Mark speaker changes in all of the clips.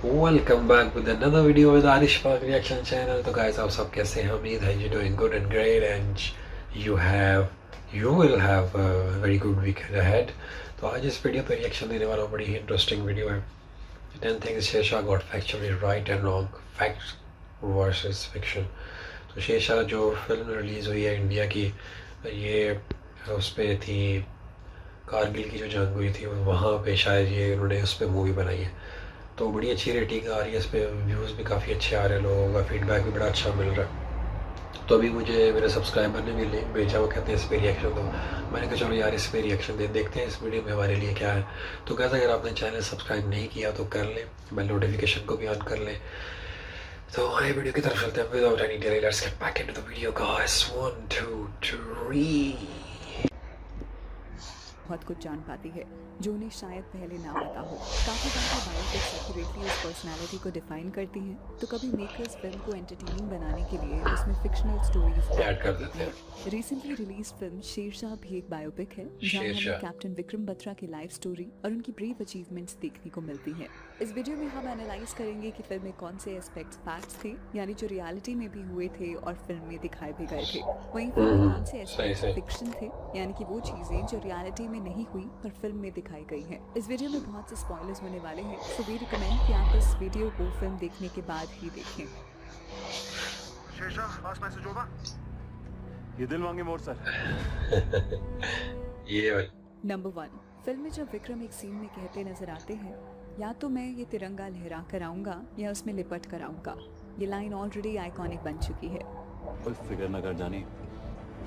Speaker 1: Welcome back with another video with Arish Park Reaction Channel. तो guys आप सब कैसे हैं? उम्मीद है you doing good and great and you will have a very good weekend ahead. तो आज इस वीडियो पे रिएक्शन देने वाला हूँ, बड़ी ही इंटरेस्टिंग वीडियो है. 10 things Sher Shah got factually right and wrong, facts versus fiction. तो शेरशाह जो फिल्म रिलीज़ हुई है इंडिया की, ये उस पर थी कारगिल की जो जंग हुई थी, वहाँ पे शायद ये उन्होंने उस पर मूवी बनाई है. तो बड़ी अच्छी रेटिंग आ रही है इस पर, व्यूज़ भी काफ़ी अच्छे आ रहे हैं, लोगों का फीडबैक भी बड़ा अच्छा मिल रहा है. तो अभी मुझे मेरे सब्सक्राइबर ने भी लिंक भेजा, वो कहते हैं इस पर रिएक्शन दो. मैंने कहा चलो यार इस पर रिएक्शन देखते हैं इस वीडियो में हमारे लिए क्या है. तो कैसा, अगर आपने चैनल सब्सक्राइब नहीं किया तो कर लें, बेल नोटिफिकेशन को भी ऑन कर लें. तो आए वीडियो की तरफ चलते हैं without any delay. Let's get back into the video guys. 1 2 3.
Speaker 2: बहुत कुछ जान पाती है जो उन्हें शायद पहले ना पता हो. काफ़ी बार बायोपिक्स एक्यूरेटली उस पर्सनालिटी को डिफाइन करती हैं, तो कभी मेकर्स फिल्म को एंटरटेनिंग बनाने के लिए उसमें फिक्शनल स्टोरीज ऐड कर देते हैं. रिसेंटली रिलीज फिल्म शेरशाह भी एक बायोपिक है, जहां हमें कैप्टन विक्रम बत्रा की लाइफ स्टोरी और उनकी ब्रीफ अचीवमेंट्स देखने को मिलती हैं. इस वीडियो में हम एनालाइज करेंगे कि फिल्म में कौन से एस्पेक्ट्स फैक्ट्स थे, यानी जो रियलिटी में भी हुए थे और फिल्म में दिखाए भी गए थे. वहीं फिल्म में कौन से एस्पेक्ट्स फिक्शन थे, यानी कि वो चीजें जो रियलिटी में नहीं हुई पर फिल्म में दिखाई गई हैं. इस वीडियो में बहुत से स्पॉयलर्स होने वाले हैं, सो वी रिकमेंड कि आप इस वीडियो को फिल्म देखने के बाद ही देखें.
Speaker 3: शेरशाह पास मैसेज होगा. ये दिल मांगे मोर सर.
Speaker 1: ये
Speaker 2: नंबर 1, फिल्म में जब विक्रम एक सीन में कहते नजर आते हैं, या तो मैं ये तिरंगा लहरा कर आऊंगा या उसमें लिपट कर आऊंगा. ये लाइन ऑलरेडी आइकॉनिक बन चुकी है.
Speaker 3: कोई फिक्र न कर जानी,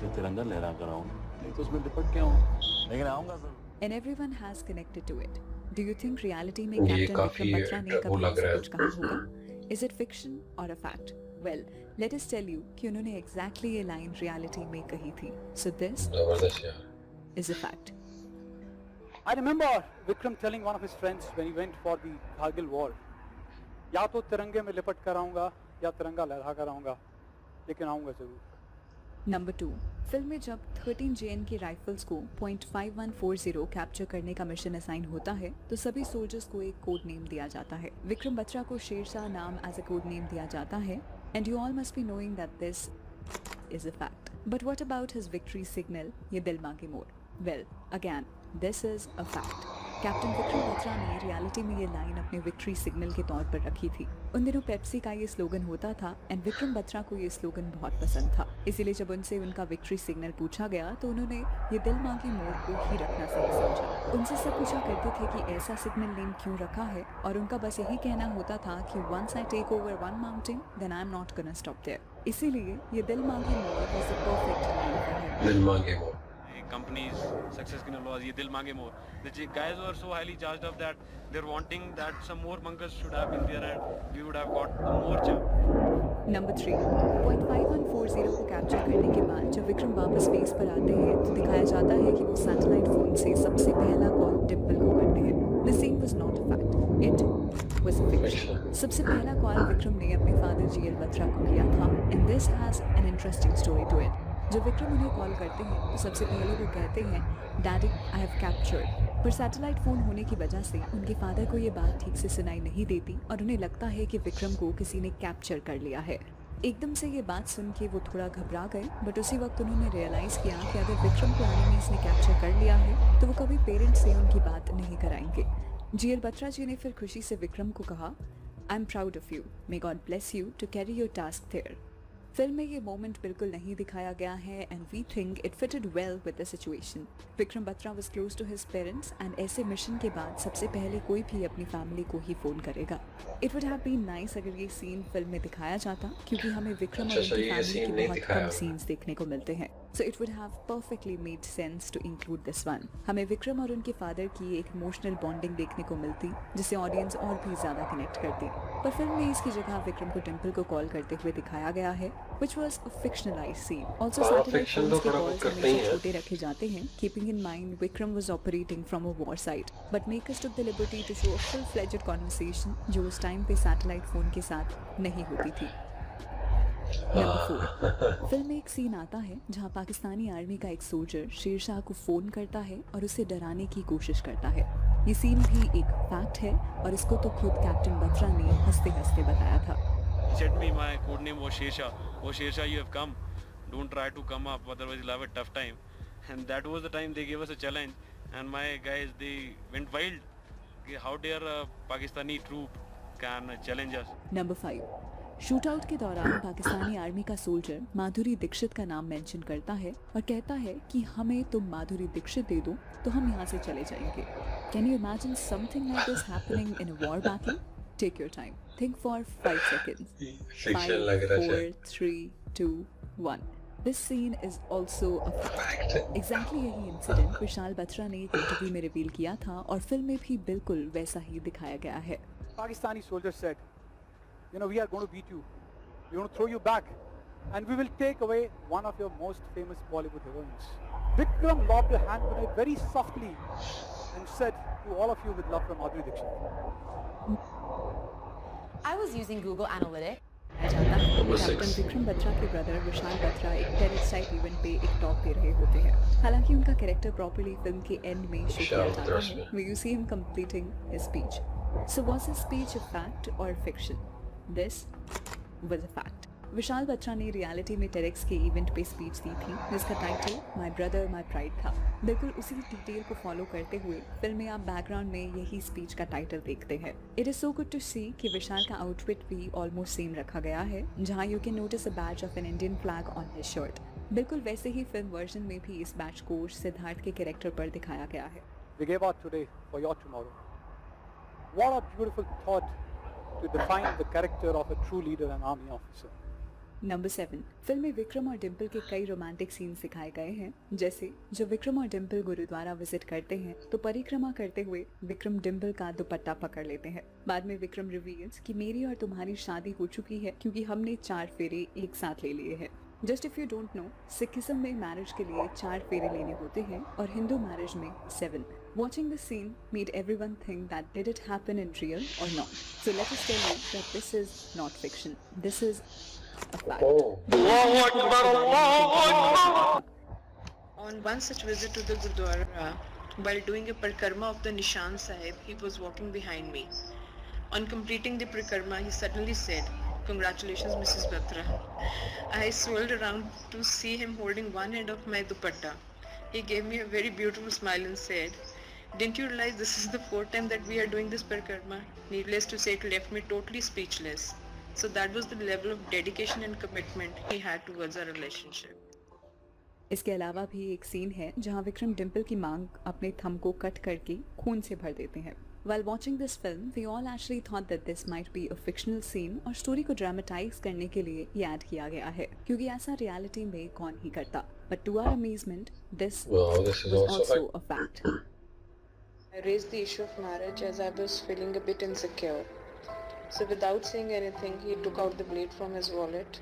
Speaker 3: जो तिरंगा लहरा कर आऊं, नहीं तो उसमें लिपट के आऊं, लेकिन आऊंगा जरूर.
Speaker 2: And everyone has connected to it. Do you think reality में कैप्टन विक्रम बत्रा ने कभी ऐसा कुछ कहा होगा? Is it fiction or a fact? Well, let us tell you कि उन्होंने exactly ये लाइन reality में कही थी. So this is a fact.
Speaker 4: I remember Vikram telling one of his friends when he went for the Kargil war, या तो तिरंगे में लिपट कर आऊंगा या तिरंगा लहरा कर आऊंगा, लेकिन आऊंगा जरूर.
Speaker 2: नंबर 2, फिल्म में जब 13 JN की राइफल्स को .5140 कैप्चर करने का मिशन असाइन होता है, तो सभी सोल्जर्स को एक कोड नेम दिया जाता है. विक्रम बत्रा को शेरशाह नाम एज अ कोड नेम दिया जाता है, and you all must be knowing that this is a fact. But what about his victory signal, ये दिल मांगे more? Well, again this is a fact. Captain Vikram Batra ने रियलिटी में ये लाइन अपने विक्ट्री सिग्नल के तौर पर रखी थी. उन दिनों पेप्सी का ये स्लोगन होता था, एंड विक्रम बत्रा को ये स्लोगन बहुत पसंद था. इसीलिए जब उनसे उनका विक्ट्री सिग्नल पूछा गया तो उन्होंने ये दिल मांगे मोर को ही रखना सही समझा. उनसे सब पूछा करते थे कि ऐसा सिग्नल नेम क्यों रखा है, और उनका बस यही कहना होता था कि once I take over one mountain then I am not gonna stop there. इसीलिए ये दिल मांगे more was the perfect line for him.
Speaker 1: दिल मांगे मोर.
Speaker 5: Companies success की नॉलेज, ये दिल मांगे more. The guys were so highly charged up that they're wanting that some more bunkers should have been there and we would have got more jump.
Speaker 2: Number 3, .5140 को capture करने के बाद जब विक्रम वापस स्पेस पर आते हैं तो दिखाया जाता है कि वो सैटेलाइट फोन से सबसे पहला कॉल डिम्पल को करते हैं. The scene was not a fact, it was a fiction. सबसे पहला कॉल विक्रम ने अपने फादर GL बत्रा को किया था, and this has an interesting story to it. जब विक्रम उन्हें कॉल करते हैं तो सबसे पहले वो कहते हैं डैडी आई हैव कैप्चर्ड, पर सैटेलाइट फ़ोन होने की वजह से उनके फादर को ये बात ठीक से सुनाई नहीं देती और उन्हें लगता है कि विक्रम को किसी ने कैप्चर कर लिया है. एकदम से ये बात सुन के वो थोड़ा घबरा गए, बट उसी वक्त उन्होंने रियलाइज़ किया कि अगर विक्रम को एनिमीज़ ने कैप्चर कर लिया है तो वो कभी पेरेंट्स से उनकी बात नहीं कराएंगे. GL बत्रा जी ने फिर खुशी से विक्रम को कहा I am proud of you, may God bless you to carry your task there. Film में ये मोमेंट बिल्कुल नहीं दिखाया गया है, and we think it fitted well with the situation. Vikram Batra was close to his parents, and ऐसे mission के बाद सबसे पहले कोई भी अपनी फैमिली को ही फोन करेगा. It would have been nice अगर ये सीन फिल्म में दिखाया जाता, क्योंकि हमें विक्रम और उनकी फैमिली के बहुत कम सीन्स देखने को मिलते हैं. So it would have perfectly made sense to include this one. हमें विक्रम और उनके फादर की एक इमोशनल बॉन्डिंग देखने को मिलती, जिससे ऑडियंस और भी ज्यादा कनेक्ट करती. पर फिल्म में इसकी जगह विक्रम को डिम्पल को कॉल करते हुए दिखाया गया है, which was a fictionalized scene. Also, satellite phones के calls हमेशा छोटे रखे जाते हैं, keeping in mind Vikram was operating from a war site. But makers took the liberty to show a full-fledged conversation जो उस टाइम पे satellite phone के साथ नहीं होती थी. नंबर 4, फिल्म में एक सीन आता है जहां पाकिस्तानी आर्मी का एक सोल्जर शेरशाह को फोन करता है और उसे डराने की कोशिश करता है. ये सीन भी एक फैक्ट है और इसको तो खुद कैप्टन बत्रा ने हंसते हंसते बताया था।
Speaker 5: He said me my code name was Shersha. Oh Shersha, you have come. Don't try to come up, otherwise you'll have a tough time. And that was the time they gave us a challenge. And my guys, they went wild. Okay, how dare a Pakistani troop can challenge us?
Speaker 2: Number 5, shootout के दौरान Pakistani army का soldier Madhuri Dixit का नाम mention करता है और कहता है कि हमें तुम माधुरी दीक्षित दे दो तो हम यहाँ से चले जाएंगे। Can you imagine something like this happening in a war battle? Take your time. Think for 5 seconds.
Speaker 1: Fiction
Speaker 2: 5,
Speaker 1: लग रहा
Speaker 2: 4,
Speaker 1: है।
Speaker 2: 3, 2, 1. This scene is also a fact. Exactly यही इंसिडेंट विशाल बत्रा ने एक इंटरव्यू में रिवील किया था और फिल्म में भी बिल्कुल वैसा ही दिखाया गया है।
Speaker 4: Pakistani soldier said, you know, we are going to beat you. We're going to throw you back. And we will take away one of your most famous Bollywood heroines. Vikram lobbed a hand grenade very softly and said to all of you with love from Madhuri Dixit.
Speaker 6: I was using Google Analytics.
Speaker 2: जाता है
Speaker 1: Number
Speaker 2: captain
Speaker 1: 6.
Speaker 2: Vikram Batra के brother विशाल बत्रा एक terrace type event पे एक talk they रहे होते हैं। हालांकि उनका कैरेक्टर प्रॉपर्ली फिल्म के एंड में शो किया
Speaker 1: विशाल
Speaker 2: जाता
Speaker 1: बत्रा
Speaker 2: है। We you see him completing his speech. So was his speech a fact or fiction? This was a fact. विशाल बत्रा ने रियलिटी में टेरेक्स के इवेंट पे स्पीच दी थी जिसका title my brother my pride था। बिल्कुल उसी डिटेल को फॉलो करते हुए फिल्म में आप बैकग्राउंड में यही स्पीच का टाइटल देखते हैं। It is so good to see कि विशाल का आउटफिट भी ऑलमोस्ट सेम रखा गया है, जहां you can notice a Baij of an Indian flag on his shirt. बिल्कुल वैसे ही फिल्म वर्जन में भी इस बैच को सिद्धार्थ के कैरेक्टर पर दिखाया गया है।
Speaker 4: We gave out today for your tomorrow. What a beautiful thought to define the character of a true leader and army officer.
Speaker 2: Number 7, film में विक्रम और डिम्पल के कई रोमांटिक सीन्स दिखाए गए हैं। जैसे जब विक्रम और डिम्पल गुरुद्वारा विजिट करते हैं तो परिक्रमा करते हुए विक्रम डिम्पल का दुपट्टा पकड़ लेते हैं। बाद में विक्रम रिवील्स कि मेरी और तुम्हारी शादी हो चुकी है क्योंकि हमने 4 फेरे एक साथ ले लिए हैं। Just if you don't know, Sikhism में मैरिज के लिए 4 फेरे लेने होते हैं और हिंदू मैरिज में 7। Watching this scene made everyone think that did it happen in real or not. So let us tell you that this is not fiction. This is a fact.
Speaker 7: On one such visit to the Gurdwara, while doing a parikrama of the Nishan Sahib, he was walking behind me. On completing the parikrama, he suddenly said, "Congratulations, Mrs. Batra." I swirled around to see him holding one end of my dupatta. He gave me a very beautiful smile and said, "Didn't you realize this is the 4th time that we are doing this parikrama?" Needless to say, it left me totally speechless. So that was the level of dedication and commitment he had towards our relationship.
Speaker 2: इसके अलावा भी एक scene है जहां विक्रम डिम्पल की मांग अपने thumb को कट करके खून से भर देते हैं। While watching this film, we all actually thought that this might be a fictional scene और स्टोरी को ड्रामेटाइज करने के लिए ये ऐड किया गया है क्योंकि ऐसा रियलिटी में कौन ही करता। But to our amazement, this
Speaker 1: This is
Speaker 2: was
Speaker 1: also
Speaker 2: also a fact.
Speaker 7: I raised the issue of marriage as I was feeling a bit insecure. So without saying anything, he took out the blade from his wallet,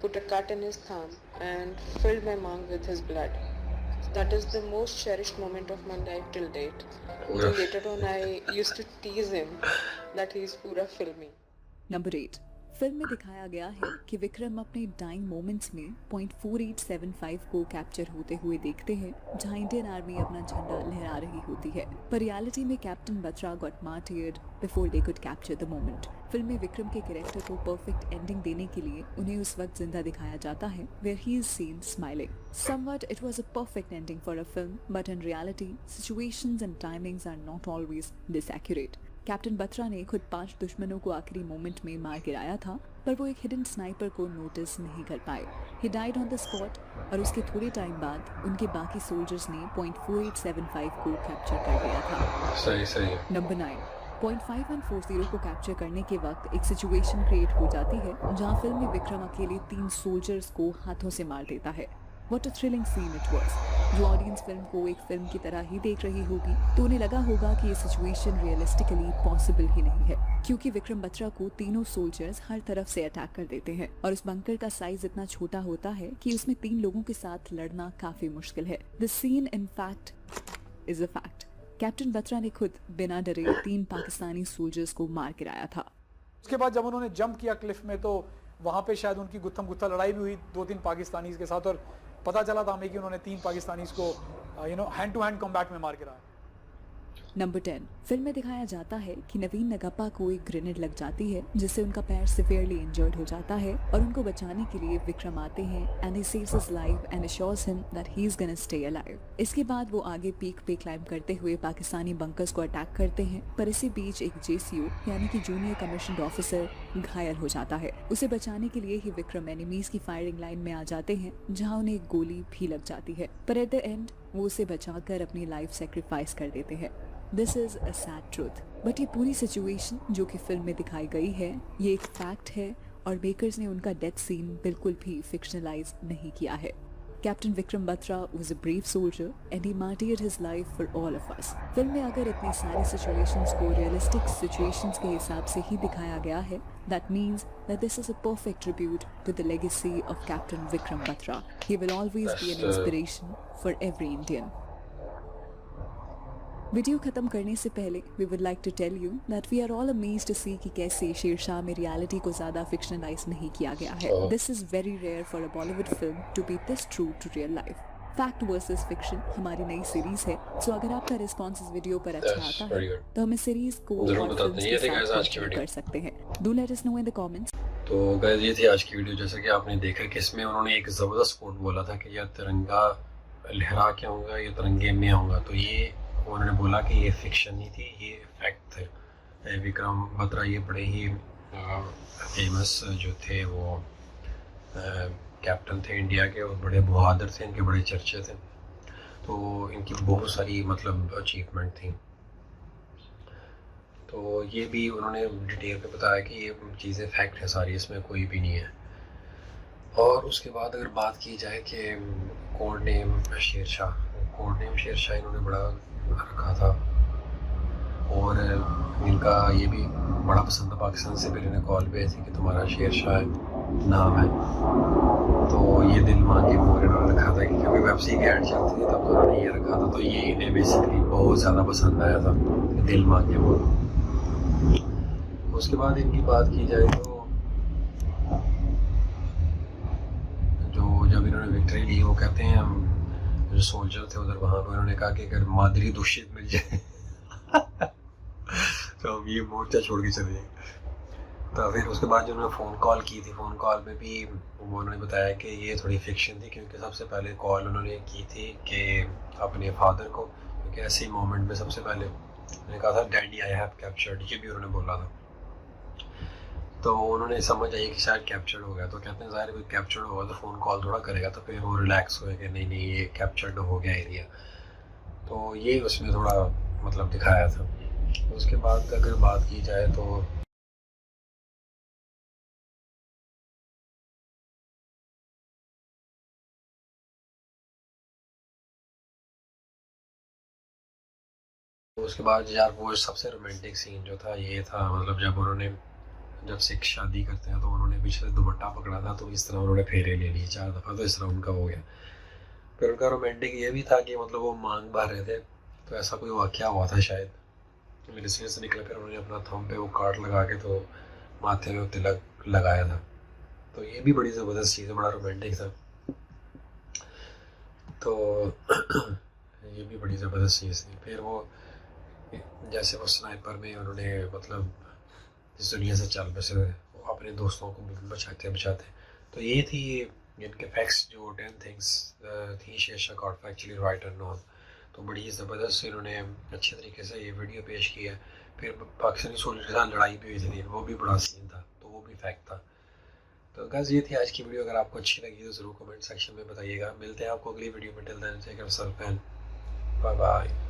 Speaker 7: put a cut in his thumb and filled my mouth with his blood. That is the most cherished moment of my life till date. So later on I used to tease him that he is pura filmy.
Speaker 2: Number 8, film में दिखाया गया है कि विक्रम अपने dying moments में .4875 को capture होते हुए देखते हैं जहां इंडियन आर्मी अपना झंडा लहरा रही होती है। पर रियलिटी में captain Batra got मार्टियर्ड before they could capture the moment. Film में विक्रम के कैरेक्टर को परफेक्ट एंडिंग देने के लिए उन्हें उस वक्त जिंदा दिखाया जाता है where he is seen smiling. Somewhat it was a perfect ending for a film, but in reality, situations and timings are not always this accurate. Captain Batra ने खुद 5 दुश्मनों को आखिरी मोमेंट में मार गिराया था, पर वो एक हिडन स्नाइपर को नोटिस नहीं कर पाए। He died on the spot और उसके थोड़े टाइम बाद उनके बाकी सोल्जर्स ने .4875 को कैप्चर कर लिया था।
Speaker 1: सही।
Speaker 2: नंबर 9, .5140 को कैप्चर करने के वक्त एक सिचुएशन क्रिएट हो जाती है जहां फिल्म में विक्रम अकेले 3 सोल्जर्स को हाथों से मार देता है। What a thrilling scene it was. जो ऑडियंस फिल्म को एक फिल्म की तरह ही देख रही होगी तो उन्हें लगा होगा कि ये सिचुएशन रियलिस्टिकली पॉसिबल ही नहीं है क्योंकि विक्रम बत्रा को तीनों सोल्जर्स हर तरफ से अटैक कर देते हैं और उस बंकर का साइज इतना छोटा होता है कि उसमें 3 लोगों के साथ लड़ना काफी मुश्किल है। The scene in fact is a fact. Captain Batra ने खुद बिना डरे 3 पाकिस्तानी सोल्जर्स को मार गिराया था।
Speaker 4: उसके बाद जब उन्होंने जंप किया क्लिफ में तो वहाँ पे शायद उनकी गुत्थम गुत्था लड़ाई भी हुई 2-3 पाकिस्तानीज के साथ और पता चला था हमें कि उन्होंने 3 पाकिस्तानीज को हैंड टू हैंड कॉम्बैट में मार गिराया।
Speaker 2: नंबर 10। फिल्म में दिखाया जाता है कि नवीन नगप्पा को एक ग्रेनेड लग जाती है जिससे उनका पैर सिवियरली इंजर्ड हो जाता है और उनको बचाने के लिए विक्रम आते हैं and he saves his life and assures him that he is gonna stay alive. इसके बाद वो आगे पीक पे क्लाइंब करते हुए पाकिस्तानी बंकर्स को अटैक करते हैं, पर इसी बीच एक JCO यानी कि जूनियर कमीशन्ड ऑफिसर घायल हो जाता है। उसे बचाने के लिए ही विक्रम एनिमीज की फायरिंग लाइन में आ जाते हैं जहाँ उन्हें एक गोली भी लग जाती है, पर एट द एंड वो उसे बचाकर अपनी लाइफ सेक्रीफाइस कर देते हैं। This is a sad truth, but ये पूरी सिचुएशन जो कि फिल्म में दिखाई गई है ये एक फैक्ट है और मेकर्स ने उनका डेथ सीन बिल्कुल भी फिक्शनलाइज नहीं किया है। Captain Vikram Batra was a brave soldier and he martyred his life for all of us। Film में अगर इतनी सारी सिचुएशंस को रियलिस्टिक सिचुएशंस के हिसाब से ही दिखाया गया है, that means that this is a perfect tribute to the legacy of Captain Vikram Batra। He will always be an inspiration for every Indian। Video खत्म करने से पहले we would like to tell you that we are all amazed to see कि कैसे शेरशाह में reality को ज्यादा fictionalise नहीं किया गया है। This is very rare for a Bollywood film to be this true to real life. Fact versus fiction हमारी नई सीरीज है, सो अगर आपका रिस्पॉन्स इस वीडियो पर अच्छा आता है तो हम इस सीरीज को और फिल्म्स के साथ कंटिन्यू कर सकते हैं। Do let us know in the comments.
Speaker 1: तो गाइस ये थी आज की वीडियो। जैसा कि आपने देखा कि इसमें उन्होंने एक ज़बरदस्त कोट बोला था कि यह तिरंगा लहरा के आऊँगा, ये तिरंगे में आऊँगा। तो ये उन्होंने बोला कि ये फिक्शन नहीं थी, ये फैक्ट थे। विक्रम बत्रा ये बड़े ही फेमस जो थे वो कैप्टन थे इंडिया के और बड़े बहादुर थे, इनके बड़े चर्चे थे। तो इनकी बहुत सारी मतलब अचीवमेंट थी। तो ये भी उन्होंने डिटेल में बताया कि ये चीज़ें फैक्ट है सारी, इसमें कोई भी नहीं है। और उसके बाद अगर बात की जाए कि कोड नेम शेरशाह इन्होंने बड़ा रखा था और इनका ये भी बड़ा पसंद था। पाकिस्तान से फिर इन्हें कॉल पे थी कि तुम्हारा शेरशाह नाम है, तो ये दिल मांगे मोर इन्होंने रखा था क्योंकि वेबसी की ऐड चलती थी तब तो उन्होंने ये रखा था। तो ये इन्हें बेसिकली बहुत ज़्यादा पसंद आया था, दिल मांगे मोर। उसके बाद इनकी बात की जाए तो जो जब इन्होंने विक्ट्री ली वो कहते हैं हम जो सोल्जर थे उधर वहाँ पर उन्होंने कहा कि अगर मादरी दूषित मिल जाए तो हम ये मोर्चा छोड़ के चले जाएंगे। तो फिर उसके बाद जो उन्होंने फ़ोन कॉल की थी, फ़ोन कॉल में भी वो उन्होंने बताया कि ये थोड़ी फिक्शन थी क्योंकि सबसे पहले कॉल उन्होंने की थी कि अपने फादर को, क्योंकि ऐसे ही मोमेंट में सबसे पहले उन्होंने कहा था डैडी आई हैव कैप्चर्ड, ये भी उन्होंने बोला था। तो उन्होंने समझ आई कि शायद कैप्चर्ड हो गया। तो कहते हैं ज़ाहिर कोई कैप्चर्ड होगा तो फ़ोन कॉल थोड़ा करेगा, तो फिर वो रिलैक्स हुए कि नहीं ये कैप्चर्ड हो गया एरिया। तो ये उसमें थोड़ा मतलब दिखाया था। उसके बाद अगर बात की जाए तो उसके बाद यार वो सबसे रोमांटिक सीन जो था ये था, मतलब जब सिख शादी करते हैं तो उन्होंने पीछे से दुपट्टा पकड़ा था तो इस तरह उन्होंने फेरे ले लिए 4 दफ़ा, तो इस तरह उनका हो गया। फिर उनका रोमांटिक ये भी था कि मतलब वो मांग भर रहे थे तो ऐसा कोई वाक़या हुआ था शायद, मेरे सिर से निकला। फिर उन्होंने अपना थंब पे वो कार्ड लगा के तो माथे में वो तिलक लगाया था। तो ये भी बड़ी ज़बरदस्त चीज़ है, बड़ा रोमांटिक था। तो ये भी बड़ी ज़बरदस्त चीज़ थी। फिर वो जैसे वो स्नाइपर में उन्होंने मतलब इस दुनिया से चल बसे वो अपने दोस्तों को बचाते। तो ये थी इनके फैक्ट्स जो 10 थिंग्स थी शेरशाह गॉट फैक्चुअली राइट और नॉट। तो बड़ी ज़बरदस्त इन्होंने अच्छे तरीके से ये वीडियो पेश की है। फिर पाकिस्तानी सोल्जर के साथ लड़ाई भी हुई थी, वो भी बड़ा सीन था, तो वो भी फैक्ट था। तो गाइस ये थी आज की वीडियो। अगर आपको अच्छी लगी तो ज़रूर कमेंट सेक्शन में बताइएगा। मिलते हैं आपको अगली वीडियो में। Till then take care of yourself and bye bye.